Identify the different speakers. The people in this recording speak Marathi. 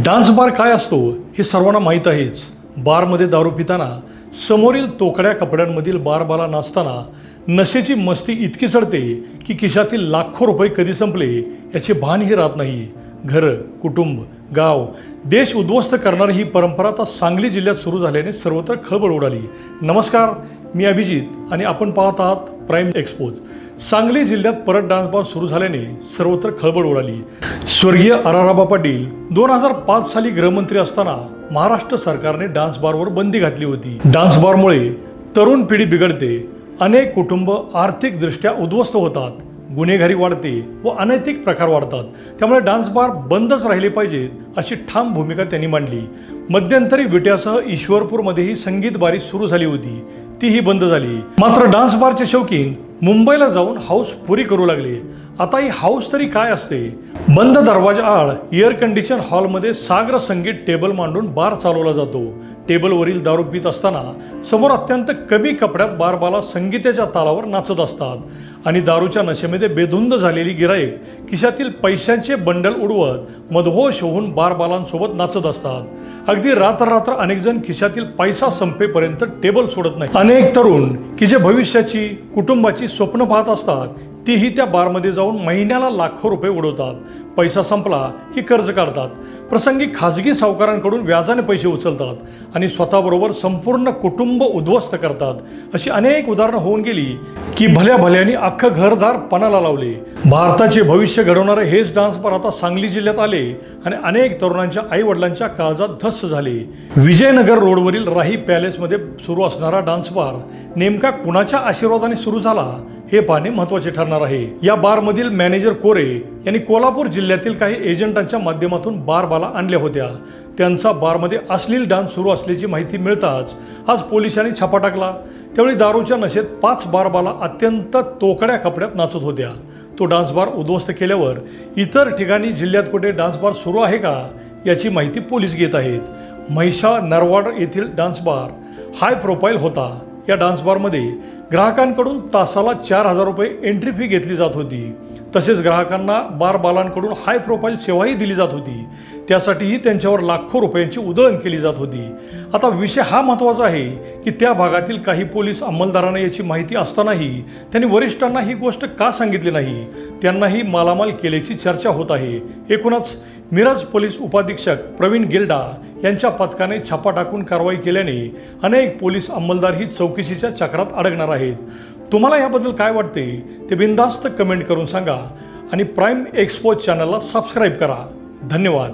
Speaker 1: डान्स बार काय असतो हे सर्वांना माहीत आहेच। बारमध्ये दारू पिताना समोरील तोकड्या कपड्यांमधील बारबाला नाचताना नशेची मस्ती इतकी चढते की खिशातील लाखो रुपये कधी संपले याचे भानही राहत नाही। घरं, कुटुंब, गाव, देश उद्ध्वस्त करणारी ही परंपरा आता सांगली जिल्ह्यात सुरू झाल्याने सर्वत्र खळबळ उडाली। नमस्कार, मी अभिजित आणि आपण पाहत आहात प्राईम एक्सपोज। सांगली जिल्ह्यात परत डान्स बार सुरू झाल्याने सर्वत्र खळबळ उडाली। स्वर्गीय आराराबा पाटील 2005 साली गृहमंत्री असताना महाराष्ट्र सरकारने डान्स बारवर बंदी घातली होती। डान्स बारमुळे तरुण पिढी बिघडते, अनेक कुटुंब आर्थिकदृष्ट्या उद्ध्वस्त होतात, गुन्हेगारी वाढते व अनैतिक प्रकार वाढतात। त्यामुळे डान्स बार बंदच राहिले पाहिजेत अशी ठाम भूमिका त्यांनी मांडली। मध्यंतरी विट्यासह ईश्वरपूरमध्येही संगीत बारी सुरू झाली होती, तीही बंद झाली। मात्र डान्स बारचे शौकीन मुंबईला जाऊन हाऊस पुरी करू लागले। आता ही हाऊस तरी काय असते? बंद दरवाजा आड एअर कंडिशन हॉलमध्ये साग्र संगीत टेबल मांडून बार चालवला जातो। टेबलवरील दारू पित असताना समोर अत्यंत कमी कपड्यात बारबाला संगीताच्या तालावर नाचत असतात आणि दारूच्या नशेमध्ये बेधुंद झालेली गिराईक खिशातील पैशांचे बंडल उडवत मदहोश होऊन बारबालांसोबत नाचत असतात। अगदी रात्र अनेक जण खिशातील पैसा संपेपर्यंत टेबल सोडत नाही। अनेक तरुण की जे भविष्याची, कुटुंबाची स्वप्न पाहत असतात, तीही त्या बारमध्ये जाऊन महिन्याला लाखो रुपये उडवतात। पैसा संपला की कर्ज काढतात, प्रसंगी खाजगी सावकारांकडून व्याजाने पैसे उचलतात आणि स्वतःबरोबर संपूर्ण कुटुंब उद्ध्वस्त करतात। अशी अनेक उदाहरणं होऊन गेली की भल्या भल्यानी अख्खं घरदार पणाला लावले। भारताचे भविष्य घडवणारे हेच डान्स बार आता सांगली जिल्ह्यात आले आणि अनेक तरुणांच्या आई वडिलांच्या काळजात धस्स झाले। विजयनगर रोडवरील राही पॅलेसमध्ये सुरू असणारा डान्स बार नेमका कुणाच्या आशीर्वादाने सुरू झाला हे पाहणे महत्त्वाचे ठरणार आहे। या बारमधील मॅनेजर कोरे यांनी कोल्हापूर जिल्ह्यातील काही एजंटांच्या माध्यमातून बारबाला आणल्या होत्या। त्यांचा बारमध्ये अश्लील डान्स सुरू असल्याची माहिती मिळताच आज पोलिसांनी छापा टाकला। त्यावेळी दारूच्या नशेत 5 बारबाला अत्यंत तोकड्या कपड्यात नाचत होत्या। तो डान्स बार उद्ध्वस्त केल्यावर इतर ठिकाणी जिल्ह्यात कुठे डान्स बार सुरू आहे का याची माहिती पोलीस घेत आहेत। म्हैसा नरवाड येथील डान्स बार हाय प्रोफाईल होता। या डान्स बारमध्ये ग्राहकांकडून तासाला 4,000 रुपये एंट्री फी घेतली जात होती। तसेच ग्राहकांना बारबालांकडून हाय प्रोफाईल सेवाही दिली जात होती। त्यासाठीही त्यांच्यावर लाखो रुपयांची उधळण केली जात होती। आता विषय हा महत्त्वाचा आहे की त्या भागातील काही पोलीस अंमलदारांना याची माहिती असतानाही त्यांनी वरिष्ठांना ही गोष्ट का सांगितली नाही, त्यांनाही मालामाल केल्याची चर्चा होत आहे। एकूणच मिरज पोलीस उपाधीक्षक प्रवीण गिल्डा यांच्या पथकाने छापा टाकून कारवाई केल्याने अनेक पोलीस अंमलदार ही चौकशीच्या चक्रात अडकणार आहेत। तुम्हाला याबद्दल काय वाटते ते बिनधास्त कमेंट करून सांगा आणि प्राईम एक्सपोज चॅनलला सबस्क्राईब करा। धन्यवाद।